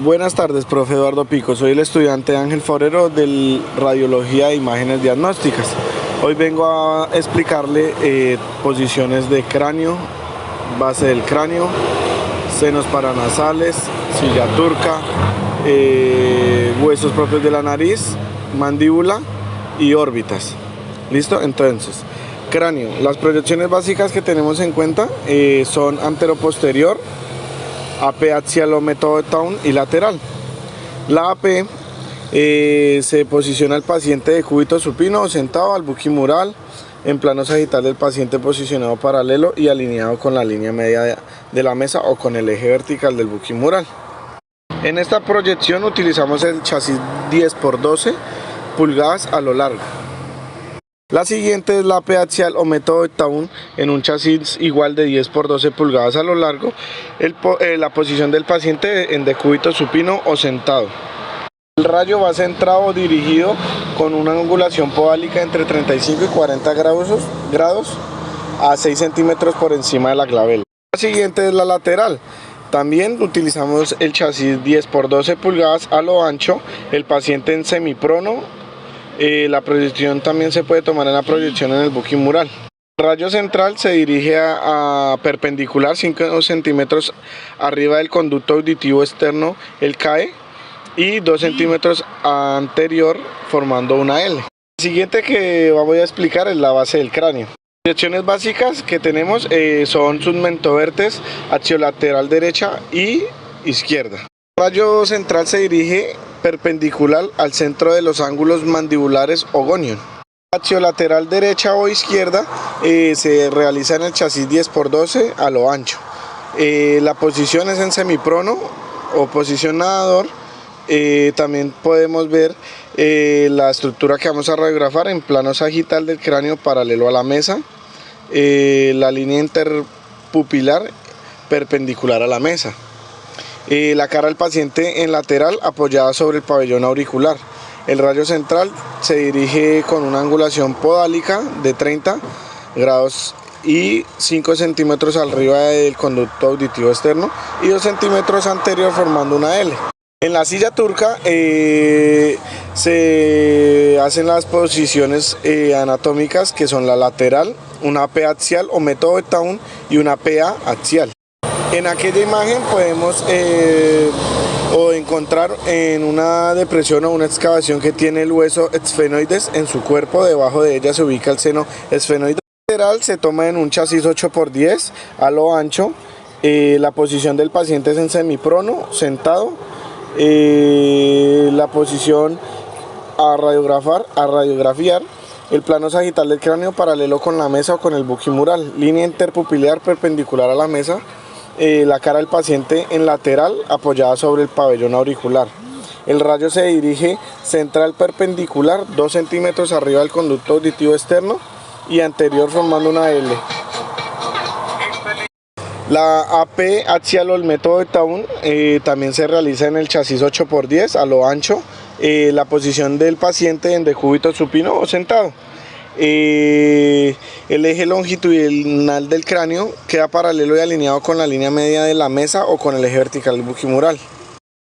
Buenas tardes, profe Eduardo Pico. Soy el estudiante Ángel Forero de Radiología e Imágenes Diagnósticas. Hoy vengo a explicarle posiciones de cráneo, base del cráneo, senos paranasales, silla turca, huesos propios de la nariz, mandíbula y órbitas. ¿Listo? Entonces, cráneo. Las proyecciones básicas que tenemos en cuenta son anteroposterior, AP axial o método de Town y lateral. La AP se posiciona el paciente de cúbito supino o sentado al buquimural, en plano sagital del paciente posicionado paralelo y alineado con la línea media de la mesa o con el eje vertical del buquimural. En esta proyección utilizamos el chasis 10x12 pulgadas a lo largo. La siguiente es la AP axial o método de Town en un chasis igual de 10x12 pulgadas a lo largo, la posición del paciente en decúbito supino o sentado. El rayo va centrado o dirigido con una angulación podálica entre 35 y 40 grados a 6 centímetros por encima de la glabela. La siguiente es la lateral. También utilizamos el chasis 10x12 pulgadas a lo ancho, el paciente en semiprono. La proyección también se puede tomar en la proyección en el buquimural. El rayo central se dirige a perpendicular 5 centímetros arriba del conducto auditivo externo, el CAE, y 2 centímetros anterior formando una L. El siguiente que voy a explicar es la base del cráneo. Las proyecciones básicas que tenemos son submentovertes, axiolateral derecha y izquierda. El rayo central se dirige perpendicular al centro de los ángulos mandibulares o gonion. Axiolateral derecha o izquierda se realiza en el chasis 10x12 a lo ancho. La posición es en semiprono o posición nadador. También podemos ver la estructura que vamos a radiografar en plano sagital del cráneo paralelo a la mesa, la línea interpupilar perpendicular a la mesa. La cara del paciente en lateral apoyada sobre el pabellón auricular. El rayo central se dirige con una angulación podálica de 30 grados y 5 centímetros arriba del conducto auditivo externo y 2 centímetros anterior formando una L. En la silla turca se hacen las posiciones anatómicas que son la lateral, una AP axial o método de Town y una PA axial. En aquella imagen podemos encontrar en una depresión o una excavación que tiene el hueso esfenoides en su cuerpo. Debajo de ella se ubica el seno esfenoide. La lateral se toma en un chasis 8x10 a lo ancho. La posición del paciente es en semiprono, sentado. La posición a radiografiar. El plano sagital del cráneo paralelo con la mesa o con el buquimural. Línea interpupilar perpendicular a la mesa. La cara del paciente en lateral apoyada sobre el pabellón auricular. El rayo se dirige central perpendicular 2 centímetros arriba del conducto auditivo externo y anterior formando una L. La AP axial o el método de Town también se realiza en el chasis 8x10 a lo ancho. La posición del paciente en decúbito supino o sentado. El eje longitudinal del cráneo queda paralelo y alineado con la línea media de la mesa o con el eje vertical del buquimural.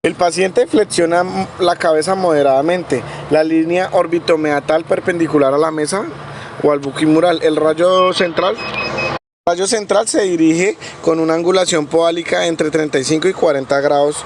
El paciente flexiona la cabeza moderadamente, la línea orbitomeatal perpendicular a la mesa o al buquimural. El rayo central se dirige con una angulación podálica entre 35 y 40 grados.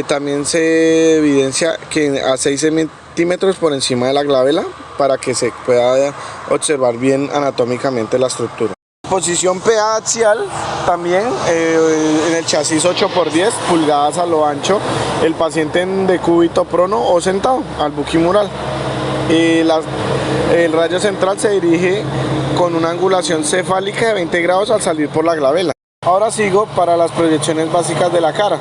También se evidencia que a 6 centímetros por encima de la glabela para que se pueda observar bien anatómicamente la estructura. Posición PA axial también en el chasis 8x10 pulgadas a lo ancho, el paciente en decúbito prono o sentado al buquimural. El rayo central se dirige con una angulación cefálica de 20 grados al salir por la glabela. Ahora sigo para las proyecciones básicas de la cara.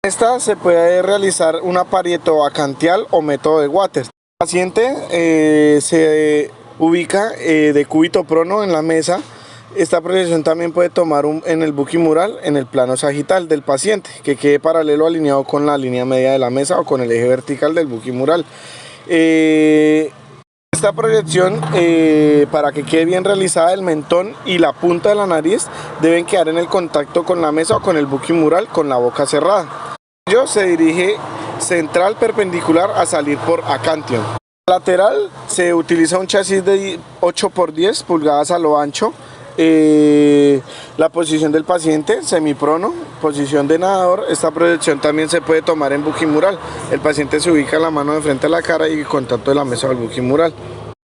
Esta se puede realizar una parietoacantial o método de Waters. El paciente se ubica de cúbito prono en la mesa. Esta proyección también puede tomar en el buquimural en el plano sagital del paciente, que quede paralelo alineado con la línea media de la mesa o con el eje vertical del buquimural. Esta proyección, para que quede bien realizada, el mentón y la punta de la nariz deben quedar en el contacto con la mesa o con el buquimural con la boca cerrada. rayo se dirige central perpendicular a salir por acantion. Lateral se utiliza un chasis de 8 por 10 pulgadas a lo ancho. La posición del paciente, semiprono, posición de nadador. Esta proyección también se puede tomar en buquimural. El paciente se ubica la mano de frente a la cara y contacto de la mesa del buquimural.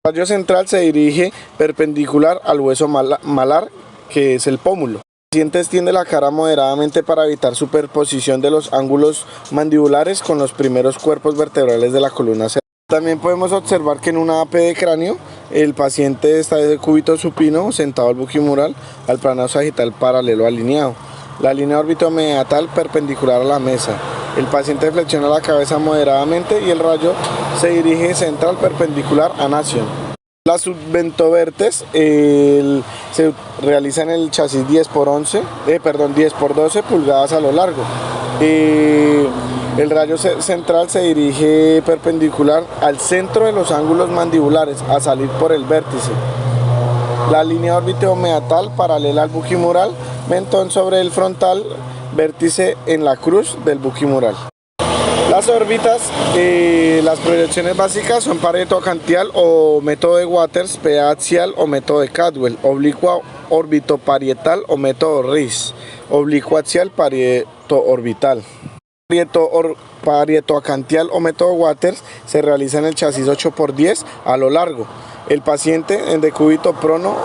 El rayo central se dirige perpendicular al hueso malar, que es el pómulo. El paciente extiende la cara moderadamente para evitar superposición de los ángulos mandibulares con los primeros cuerpos vertebrales de la columna cervical. También podemos observar que en una AP de cráneo el paciente está de cúbito supino sentado al buquimural al plano sagital paralelo alineado. La línea órbito-meatal perpendicular a la mesa. El paciente flexiona la cabeza moderadamente y el rayo se dirige central perpendicular a nación. Las subventovertes se realiza en el chasis 10 por 12 pulgadas a lo largo. El rayo central se dirige perpendicular al centro de los ángulos mandibulares a salir por el vértice. La línea órbito-meatal paralela al buquimural, mentón sobre el frontal, vértice en la cruz del buquimural. Las órbitas, las proyecciones básicas son Pareto acantial o método de Waters, PA axial o método de Cadwell, oblicua orbitoparietal o método Riis, oblicua axial parieto orbital. Parieto acantial o método Waters se realiza en el chasis 8 por 10 a lo largo. El paciente en decúbito prono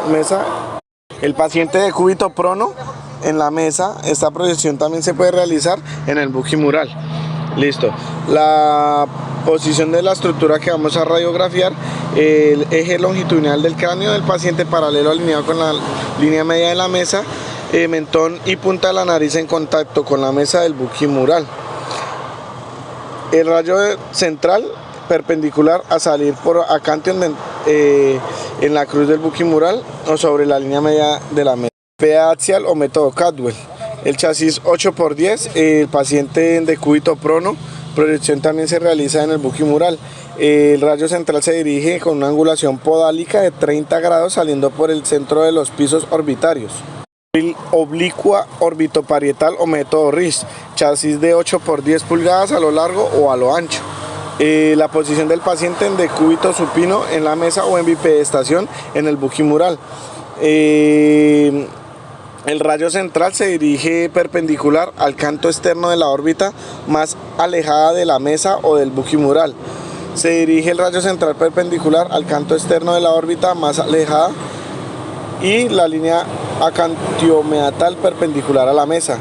en la mesa, esta proyección también se puede realizar en el buquimural. Listo. La posición de la estructura que vamos a radiografiar, el eje longitudinal del cráneo del paciente paralelo alineado con la línea media de la mesa, mentón y punta de la nariz en contacto con la mesa del buquimural. El rayo central perpendicular a salir por acantion en la cruz del buquimural o sobre la línea media de la mesa. PA axial o método Cadwell. El chasis 8 por 10, el paciente en decúbito prono, proyección también se realiza en el buquimural. El rayo central se dirige con una angulación podálica de 30 grados saliendo por el centro de los pisos orbitarios. Oblicua orbitoparietal o método Riis, chasis de 8 por 10 pulgadas a lo largo o a lo ancho. La posición del paciente en decúbito supino en la mesa o en bipedestación en el buquimural. El rayo central se dirige perpendicular al canto externo de la órbita más alejada de la mesa o del buquimural. Se dirige el rayo central perpendicular al canto externo de la órbita más alejada y la línea acantiomeatal perpendicular a la mesa.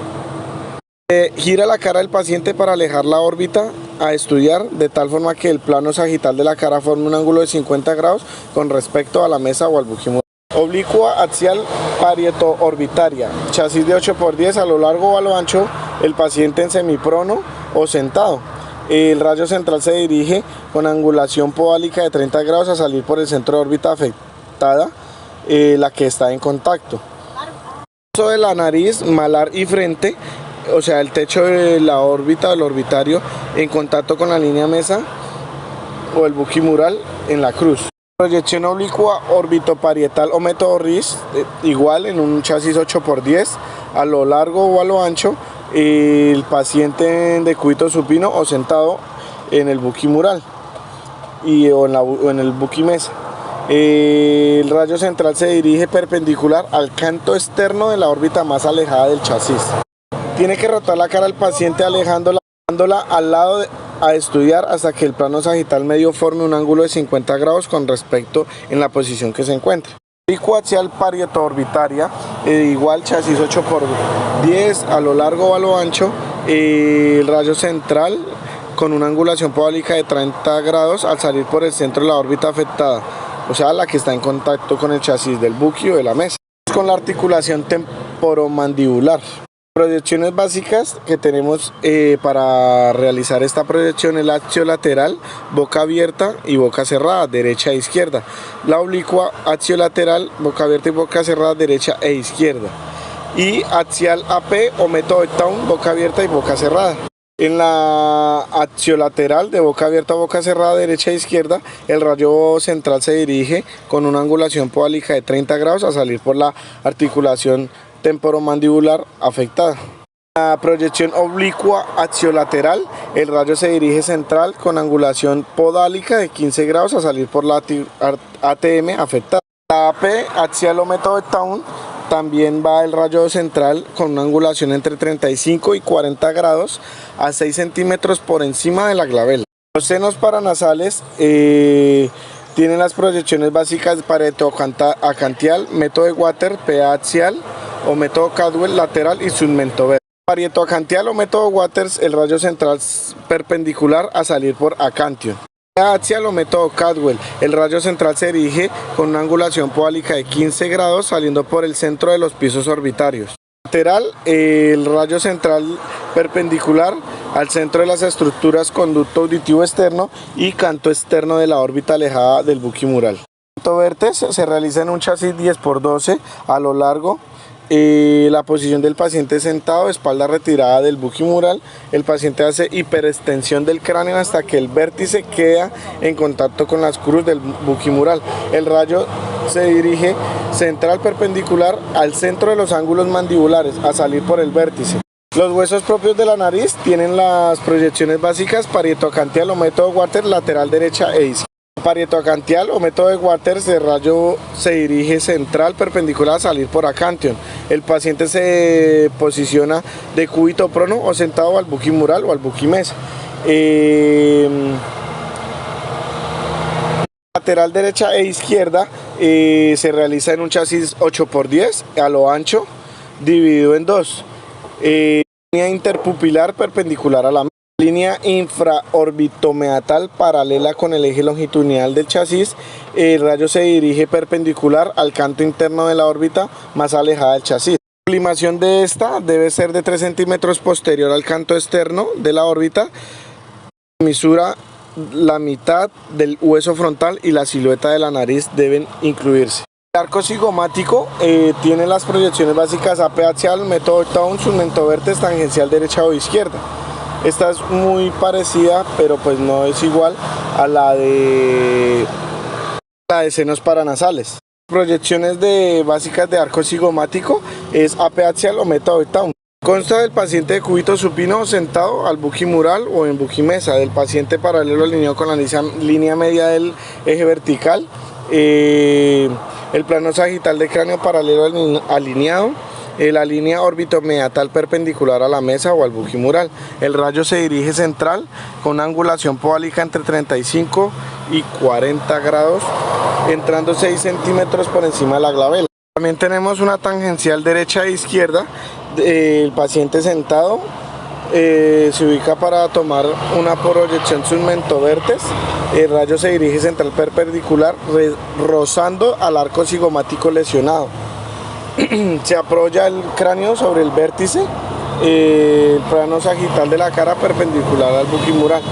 Gira la cara del paciente para alejar la órbita a estudiar de tal forma que el plano sagital de la cara forme un ángulo de 50 grados con respecto a la mesa o al buquimural. Oblicua axial parieto orbitaria, chasis de 8 por 10 a lo largo o a lo ancho, el paciente en semiprono o sentado. El rayo central se dirige con angulación podálica de 30 grados a salir por el centro de órbita afectada, la que está en contacto. El uso de la nariz, malar y frente, o sea el techo de la órbita del orbitario en contacto con la línea mesa o el buquimural en la cruz. Proyección oblicua orbitoparietal o método Riis, igual en un chasis 8 por 10 a lo largo o a lo ancho, el paciente en decúbito supino o sentado en el buquimural o en el buquimesa. El rayo central se dirige perpendicular al canto externo de la órbita más alejada del chasis. Tiene que rotar la cara al paciente alejándola al lado a estudiar hasta que el plano sagital medio forme un ángulo de 50 grados con respecto en la posición que se encuentre. Oblicua axial parieto orbitaria, igual chasis 8 por 10 a lo largo o a lo ancho, el rayo central con una angulación podálica de 30 grados al salir por el centro de la órbita afectada, o sea la que está en contacto con el chasis del buqui o de la mesa. Con la articulación temporomandibular. Proyecciones básicas que tenemos para realizar esta proyección: el axiolateral, boca abierta y boca cerrada, derecha e izquierda. La oblicua, axiolateral, boca abierta y boca cerrada, derecha e izquierda. Y axial AP o método Town, boca abierta y boca cerrada. En la axiolateral de boca abierta a boca cerrada, derecha e izquierda, el rayo central se dirige con una angulación podálica de 30 grados a salir por la articulación temporomandibular afectada. La proyección oblicua axiolateral, el rayo se dirige central con angulación podálica de 15 grados a salir por la ATM afectada. La AP axial o método de Town, también va el rayo central con una angulación entre 35 y 40 grados a 6 centímetros por encima de la glabela. Los senos paranasales tienen las proyecciones básicas Pareto acantial, método de Water, PA axial o método Cadwell lateral y submento verde. Pareto acantial o método Waters, el rayo central perpendicular a salir por acantion. PA axial o método Cadwell, el rayo central se dirige con una angulación podálica de 15 grados saliendo por el centro de los pisos orbitarios. Lateral, el rayo central perpendicular al centro de las estructuras conducto auditivo externo y canto externo de la órbita alejada del buquimural. El punto vértice se realiza en un chasis 10×12 a lo largo. La posición del paciente sentado, espalda retirada del buquimural. El paciente hace hiperextensión del cráneo hasta que el vértice queda en contacto con las cruz del buquimural. El rayo se dirige central perpendicular al centro de los ángulos mandibulares a salir por el vértice. Los huesos propios de la nariz tienen las proyecciones básicas Pareto acantial o método Waters lateral derecha e izquierda. Pareto acantial o método de Waters, el rayo se dirige central perpendicular a salir por acantion. El paciente se posiciona de cúbito prono o sentado al buquimural o al buquimesa. Lateral derecha e izquierda se realiza en un chasis 8×10 a lo ancho, dividido en dos. Línea interpupilar perpendicular a la mesa. Línea infraorbitomeatal paralela con el eje longitudinal del chasis. El rayo se dirige perpendicular al canto interno de la órbita más alejada del chasis. La sublimación de esta debe ser de 3 centímetros posterior al canto externo de la órbita. Misura la mitad del hueso frontal y la silueta de la nariz deben incluirse. El arco cigomático tiene las proyecciones básicas AP axial, método Town, submento vértice, tangencial derecha o izquierda. Esta es muy parecida, pero pues no es igual a la de senos paranasales. Proyecciones básicas de arco cigomático es AP axial o método Town. Consta del paciente de cúbito supino sentado al buquimural o en buquimesa, del paciente paralelo alineado con la línea media del eje vertical, el plano sagital de cráneo paralelo alineado, la línea orbitomeatal perpendicular a la mesa o al buquimural. El rayo se dirige central con una angulación podálica entre 35 y 40 grados, entrando 6 centímetros por encima de la glabela. También tenemos una tangencial derecha e izquierda. El paciente sentado se ubica para tomar una proyección submento vértice. El rayo se dirige central perpendicular rozando al arco cigomático lesionado. Se apoya el cráneo sobre el vértice, el plano sagital de la cara perpendicular al buquimural.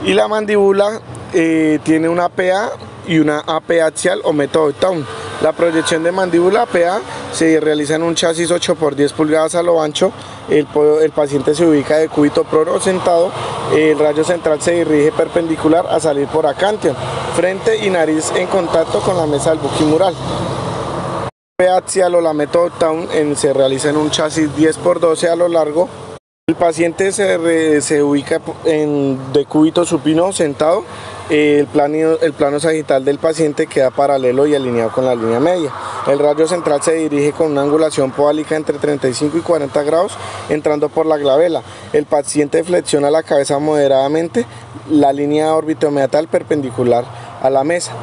Y la mandíbula tiene una PA y una AP axial o método Town. La proyección de mandíbula PA se realiza en un chasis 8×10 pulgadas a lo ancho. El paciente se ubica de cúbito prono sentado. El rayo central se dirige perpendicular a salir por acantion. Frente y nariz en contacto con la mesa del buquimural. PA axial o la método Town se realiza en un chasis 10×12 a lo largo. El paciente se ubica de cúbito supino sentado. El plano sagital del paciente queda paralelo y alineado con la línea media. El rayo central se dirige con una angulación podálica entre 35 y 40 grados, entrando por la glabela. El paciente flexiona la cabeza moderadamente, la línea orbitomeatal perpendicular a la mesa.